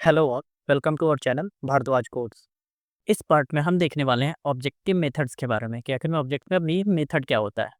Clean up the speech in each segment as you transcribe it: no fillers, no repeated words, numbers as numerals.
Hello और welcome to our channel Bhardwaj codes. इस part में हम देखने वाले हैं ऑब्जेक्टिव मेथड्स के बारे में कि आखिर में ऑब्जेक्टिव मेथड क्या होता है।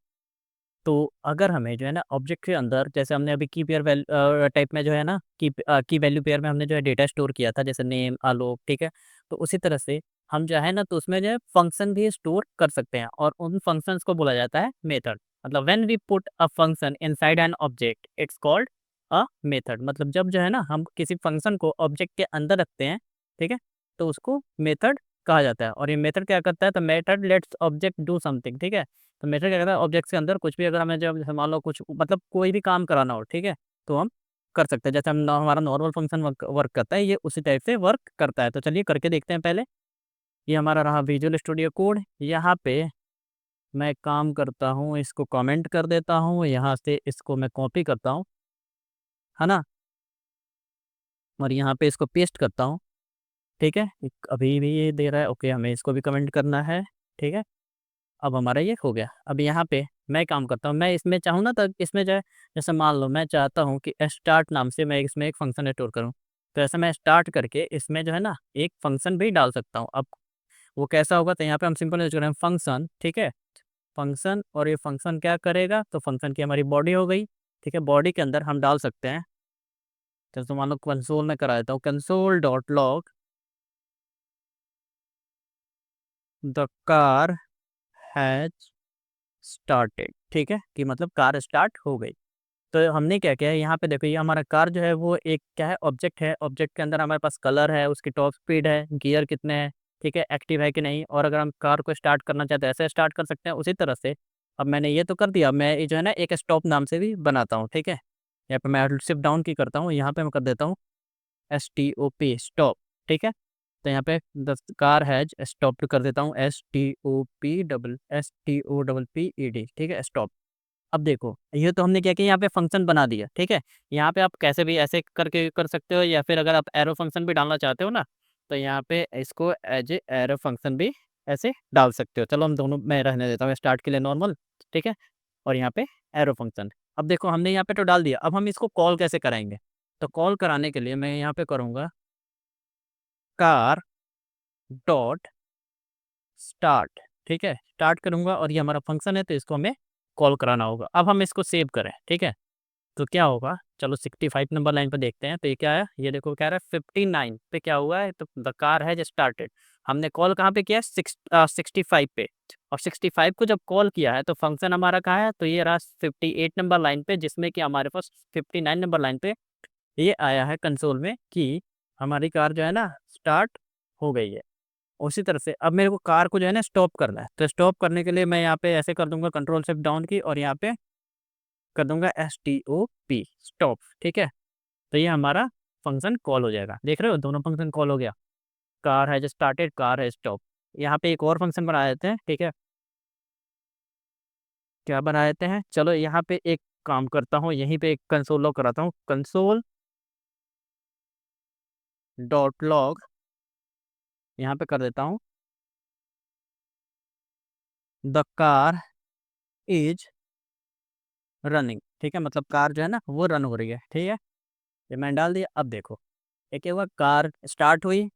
तो अगर हमें जो है ना ऑब्जेक्ट के अंदर जैसे हमने अभी की पेयर टाइप में जो है ना की वैल्यू पेयर में हमने जो है डेटा स्टोर किया था जैसे नेम आलोक, ठीक है। तो उसी तरह से हम जो है ना तो उसमें जो है फंक्शन भी स्टोर कर सकते हैं और उन फंक्शंस को बोला जाता है मेथड। मतलब when we put a function inside an object it's called a method. मतलब जब जो है ना हम किसी फंक्शन को ऑब्जेक्ट के अंदर रखते हैं, ठीक है, तो उसको मेथड कहा जाता है। और ये मेथड क्या करता है, तो method let's object do something, ठीक है। तो मेथड क्या करता है, ऑब्जेक्ट के अंदर कुछ भी अगर हमें जब मान लो कुछ मतलब कोई भी काम कराना हो, ठीक है, तो हम कर सकते हैं। जैसे हमारा नॉर्मल फंक्शन वर्क वर्क करता है, ये उसी टाइप से वर्क करता है। तो चलिए करके देखते हैं पहले। ये हमारा रहा विजुअल स्टूडियो कोड। यहाँ पे मैं काम करता हूँ, इसको कमेंट कर देता हूँ, यहाँ से इसको मैं कॉपी करता हूँ, है ना, और यहाँ पे इसको पेस्ट करता हूँ, ठीक है। अभी भी ये दे रहा है, ओके, हमें इसको भी कमेंट करना है, ठीक है। अब हमारा ये हो गया। अब यहाँ पे मैं काम करता हूँ, मैं इसमें चाहूँ ना तो इसमें जो है, जैसे मान लो मैं चाहता हूँ कि स्टार्ट नाम से मैं इसमें एक फंक्शन स्टोर करूँ। तो ऐसे मैं स्टार्ट करके इसमें जो है ना एक फंक्शन भी डाल सकता हूँ। अब वो कैसा होगा, तो यहाँ पे हम सिंपल यूज करें फंक्शन, ठीक है। फंक्शन, और ये फंक्शन क्या करेगा, तो फंक्शन की हमारी बॉडी हो गई, ठीक है। बॉडी के अंदर हम डाल सकते हैं, जैसे मान लो कंसोल में करा देता हूँ, console dot log the car has started, ठीक है, कि मतलब कार स्टार्ट हो गई। तो हमने क्या किया है, यहाँ पे देखो, ये हमारा कार जो है वो एक क्या है, ऑब्जेक्ट है। ऑब्जेक्ट के अंदर हमारे पास कलर है, उसकी टॉप स्पीड है, गियर कितने हैं, ठीक है, एक्टिव है कि नहीं। और अगर हम कार को स्टार्ट करना चाहते हैं, ऐसे स्टार्ट कर सकते हैं उसी तरह से। अब मैंने ये तो कर दिया, मैं ये जो है ना एक स्टॉप नाम से भी बनाता हूँ, ठीक है। यहाँ पे मैं शिफ्ट डाउन की करता हूँ, यहाँ पे मैं कर देता हूँ STOP स्टॉप, ठीक है। तो यहाँ पे द कार हैज स्टॉप्ड कर देता हूँ, STOPPED, ठीक है, स्टॉप। अब देखो, ये तो हमने क्या किया, यहाँ पे फंक्शन बना दिया, ठीक है। यहाँ पे आप कैसे भी ऐसे करके कर सकते हो, या फिर अगर आप एरो फंक्शन भी डालना चाहते हो ना, तो यहाँ पे इसको एज ए एरो फंक्शन भी ऐसे डाल सकते हो। चलो हम दोनों मैं रहने देता हूँ स्टार्ट के लिए नॉर्मल, ठीक है, और यहाँ पे एरो फंक्शन। अब देखो हमने यहाँ पे तो डाल दिया, अब हम इसको कॉल कैसे कराएंगे। तो कॉल कराने के लिए मैं यहाँ पे करूँगा कार डॉट स्टार्ट, ठीक है, स्टार्ट करूँगा और ये हमारा फंक्शन है, तो इसको हमें कॉल कराना होगा। अब हम इसको सेव करें, ठीक है। तो क्या होगा, चलो 65 नंबर लाइन पे देखते हैं। तो ये क्या है, ये देखो कह रहा है 59 पे क्या हुआ है, तो द कार हैज स्टार्टेड। हमने कॉल कहाँ पे किया है, 65 पे। और 65 को जब कॉल किया है तो फंक्शन हमारा कहाँ है, तो ये रहा 58 नंबर लाइन पे, जिसमें कि हमारे पास 59 नंबर लाइन पे ये आया है कंसोल में कि हमारी कार जो है ना स्टार्ट हो गई है। उसी तरह से अब मेरे को कार को जो है ना स्टॉप करना है, तो स्टॉप करने के लिए मैं यहाँ पे ऐसे कर दूंगा, कंट्रोल शिफ्ट डाउन की, और यहाँ पे कर दूंगा STOP स्टॉप, ठीक है। तो ये हमारा फंक्शन कॉल हो जाएगा। देख रहे हो, दोनों फंक्शन कॉल हो गया, car has started, car has stop. यहाँ पे एक और फंक्शन बना देते हैं, ठीक है। क्या बना देते हैं, चलो यहाँ पे एक काम करता हूँ, यहीं पे एक कंसोल लॉग कराता हूँ, कंसोल डॉट लॉग, यहाँ पे कर देता हूँ द कार इज रनिंग, ठीक है। मतलब कार जो है ना वो रन हो रही है, ठीक है। ये मैंने डाल दिया। अब देखो ये क्या हुआ, कार स्टार्ट हुई,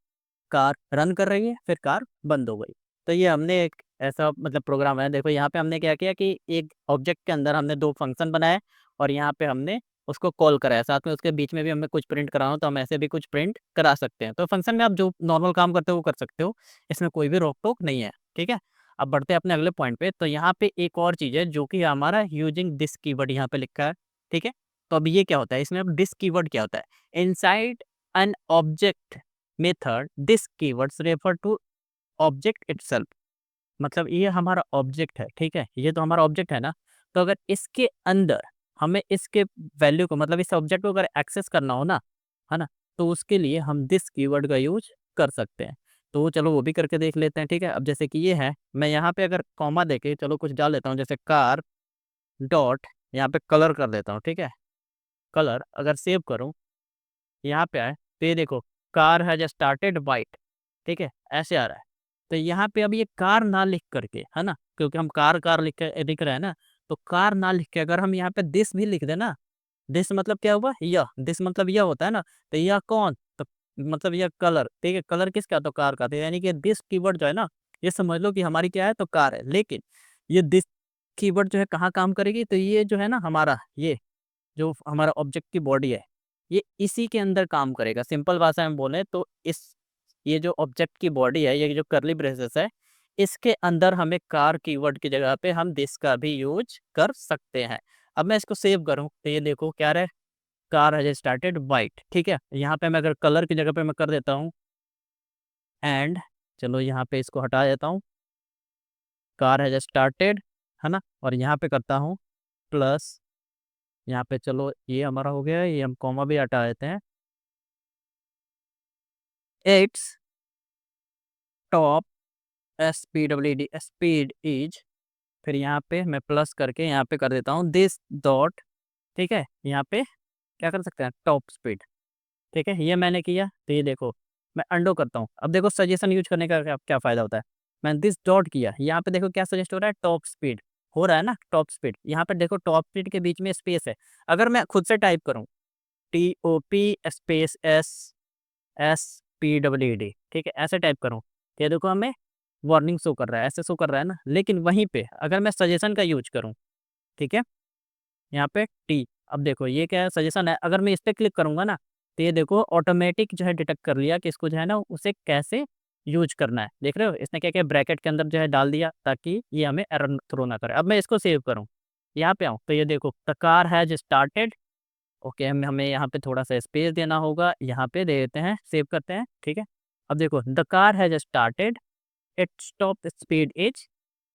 कार रन कर रही है, फिर कार बंद हो गई। तो ये हमने एक ऐसा मतलब प्रोग्राम है। देखो यहाँ पे हमने क्या किया कि एक ऑब्जेक्ट के अंदर हमने दो फंक्शन बनाए, और यहाँ पे हमने उसको कॉल कराया, साथ में उसके बीच में भी हमें कुछ प्रिंट कराना हो तो हम ऐसे भी कुछ प्रिंट करा सकते हैं। तो फंक्शन में आप जो नॉर्मल काम करते हो वो कर सकते हो, इसमें कोई भी रोक टोक नहीं है, ठीक है। अब बढ़ते हैं अपने अगले पॉइंट पे। तो यहाँ पे एक और चीज़ है जो कि हमारा यूजिंग दिस कीवर्ड यहाँ पे लिखा है, ठीक है। तो अब ये क्या होता है, इसमें अब दिस कीवर्ड क्या होता है, inside an object method this keywords refer to object itself. मतलब ये हमारा ऑब्जेक्ट है, ठीक है, ये तो हमारा ऑब्जेक्ट है ना। तो अगर इसके अंदर हमें इसके वैल्यू को मतलब इस ऑब्जेक्ट को अगर एक्सेस करना हो ना, है ना, तो उसके लिए हम दिस कीवर्ड का यूज कर सकते हैं। तो चलो वो भी करके देख लेते हैं, ठीक है। अब जैसे कि ये है, मैं यहाँ पे अगर कॉमा देके चलो कुछ डाल देता हूँ, जैसे कार डॉट, यहाँ पे कलर कर देता हूँ, ठीक है। कलर अगर सेव करूँ, यहाँ पे आए तो ये देखो कार हैज स्टार्टेड वाइट, ठीक है, ऐसे आ रहा है। तो यहाँ पे अब ये कार ना लिख करके, है ना, क्योंकि हम कार कार लिख रहे हैं ना, तो कार ना लिख के अगर हम यहाँ पे दिस भी लिख दें ना, दिस मतलब क्या हुआ, यह, दिस मतलब यह होता है ना। तो यह कौन, तो मतलब यह कलर, ठीक है, कलर किसका, तो कार का। तो यानी कि दिस कीवर्ड जो है ना, ये समझ लो कि हमारी क्या है, तो कार है। लेकिन ये दिस कीवर्ड जो है कहाँ काम करेगी, तो ये जो है ना हमारा, ये जो हमारा ऑब्जेक्ट की बॉडी है, ये इसी के अंदर काम करेगा। सिंपल भाषा में बोले तो इस, ये जो ऑब्जेक्ट की बॉडी है, ये जो कर्ली ब्रेसेस है, इसके अंदर हमें कार कीवर्ड की जगह पे हम दिस का भी यूज कर सकते हैं। अब मैं इसको सेव करूं तो ये देखो क्या रहे, कार हैज स्टार्टेड वाइट, ठीक है। यहाँ पे मैं अगर कलर की जगह पे मैं कर देता हूँ एंड, चलो यहाँ पे इसको हटा देता हूँ, कार हैज स्टार्टेड, है ना, और यहाँ पे करता हूँ प्लस, यहाँ पे चलो ये हमारा हो गया, ये हम कॉमा भी हटा देते हैं, its top SPWD speed is, फिर यहाँ पे मैं प्लस करके यहाँ पे कर देता हूँ दिस डॉट, ठीक है। यहाँ पे क्या कर सकते हैं, टॉप स्पीड, ठीक है। ये मैंने किया तो ये देखो, मैं अंडो करता हूँ। अब देखो सजेशन यूज करने का क्या क्या फ़ायदा होता है। मैंने दिस डॉट किया, यहाँ पे देखो क्या सजेस्ट हो रहा है, टॉप स्पीड हो रहा है ना, टॉप स्पीड। यहाँ पे देखो टॉप स्पीड के बीच में स्पेस है। अगर मैं खुद से टाइप करूँ TOP स्पेस SPWD, ठीक है, ऐसे टाइप करूँ, ये देखो हमें वार्निंग शो कर रहा है, ऐसे शो कर रहा है ना। लेकिन वहीं पे अगर मैं सजेशन का यूज करूँ, ठीक है, यहाँ पे टी, अब देखो ये क्या है, सजेशन है। अगर मैं इस पे क्लिक करूँगा ना, तो ये देखो ऑटोमेटिक जो है डिटेक्ट कर लिया कि इसको जो है ना उसे कैसे यूज करना है। देख रहे हो, इसने क्या किया, ब्रैकेट के अंदर जो है डाल दिया ताकि ये हमें एरर थ्रो ना करे। अब मैं इसको सेव करूँ, यहाँ पे आऊँ तो ये देखो the car has started, okay, हमें यहाँ पे थोड़ा सा स्पेस देना होगा, यहाँ पे दे देते हैं, सेव करते हैं, ठीक है। अब देखो the car has started, its top speed is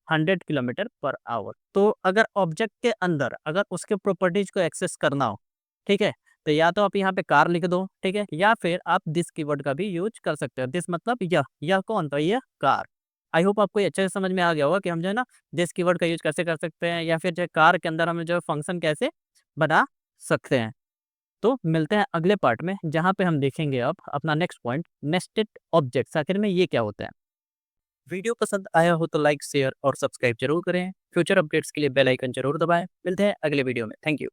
100 km/h। तो अगर ऑब्जेक्ट के अंदर अगर उसके प्रॉपर्टीज को एक्सेस करना हो, ठीक है, तो या तो आप यहाँ पे कार लिख दो, ठीक है, या फिर आप दिस कीवर्ड का भी यूज कर सकते हो। दिस मतलब यह कौन, तो यह कार। आई होप आपको ये अच्छे से समझ में आ गया होगा कि हम जो है ना दिस कीवर्ड का यूज कैसे कर सकते हैं, या फिर जो है कार के अंदर हमें जो है फंक्शन कैसे बना सकते हैं। तो मिलते हैं अगले पार्ट में, जहाँ पे हम देखेंगे अब अपना नेक्स्ट पॉइंट, नेस्टेड ऑब्जेक्ट्स, आखिर में ये क्या होता है। वीडियो पसंद आया हो तो लाइक शेयर और सब्सक्राइब जरूर करें। फ्यूचर अपडेट्स के लिए बेल आइकन जरूर दबाएं। मिलते हैं अगले वीडियो में, थैंक यू।